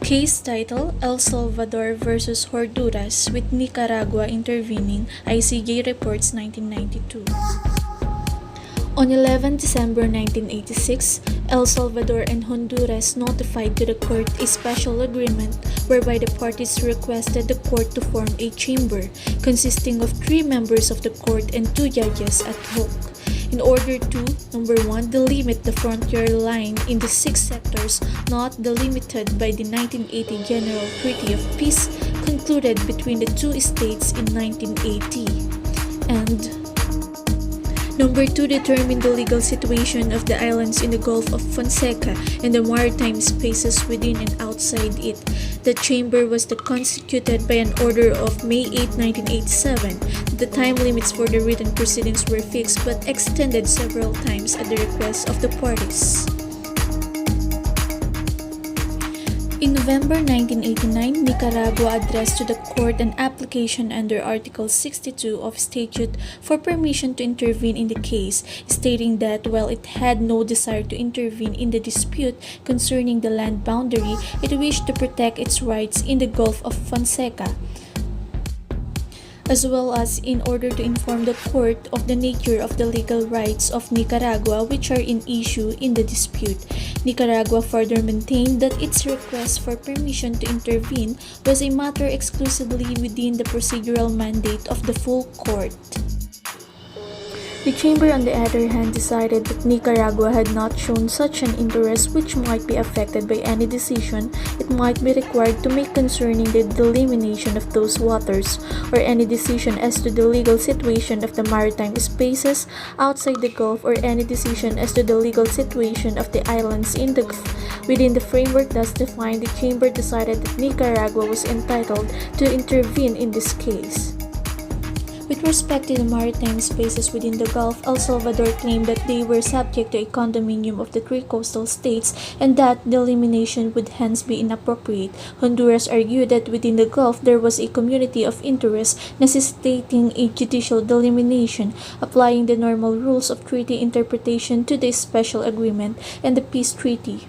Case title: El Salvador versus Horduras, with Nicaragua intervening, ICJ Reports 1992. On 11 December 1986, El Salvador and Honduras notified to the court a special agreement whereby the parties requested the court to form a chamber consisting of 3 members of the court and 2 judges ad hoc, in order to, number 1, delimit the frontier line in the 6 sectors not delimited by the 1980 General Treaty of Peace concluded between the 2 states in 1980, and number 2, determine the legal situation of the islands in the Gulf of Fonseca and the maritime spaces within and outside it. The chamber was constituted by an order of May 8, 1987. The time limits for the written proceedings were fixed but extended several times at the request of the parties. In November 1989, Nicaragua addressed to the court an application under Article 62 of Statute for permission to intervene in the case, stating that while it had no desire to intervene in the dispute concerning the land boundary, it wished to protect its rights in the Gulf of Fonseca, as well as in order to inform the court of the nature of the legal rights of Nicaragua which are in issue in the dispute. Nicaragua further maintained that its request for permission to intervene was a matter exclusively within the procedural mandate of the full court. The chamber, on the other hand, decided that Nicaragua had not shown such an interest which might be affected by any decision it might be required to make concerning the delimitation of those waters, or any decision as to the legal situation of the maritime spaces outside the Gulf, or any decision as to the legal situation of the islands in the Gulf. Within the framework thus defined, the chamber decided that Nicaragua was entitled to intervene in this case. With respect to the maritime spaces within the Gulf, El Salvador claimed that they were subject to a condominium of the 3 coastal states and that delimitation would hence be inappropriate. Honduras argued that within the Gulf there was a community of interest necessitating a judicial delimitation, applying the normal rules of treaty interpretation to the special agreement and the peace treaty.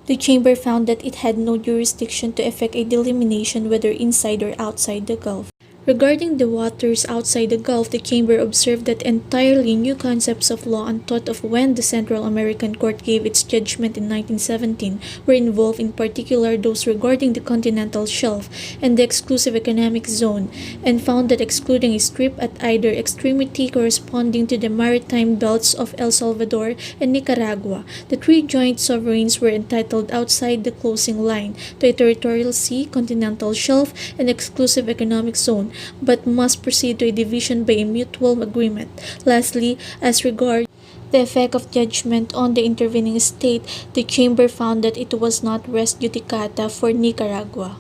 The chamber found that it had no jurisdiction to effect a delimitation whether inside or outside the Gulf. Regarding the waters outside the Gulf, the chamber observed that entirely new concepts of law unthought of when the Central American Court gave its judgment in 1917 were involved, in particular those regarding the continental shelf and the exclusive economic zone, and found that excluding a strip at either extremity corresponding to the maritime belts of El Salvador and Nicaragua, the 3 joint sovereigns were entitled outside the closing line to a territorial sea, continental shelf, and exclusive economic zone, but must proceed to a division by a mutual agreement. Lastly, as regards the effect of judgment on the intervening state, the chamber found that it was not res judicata for Nicaragua.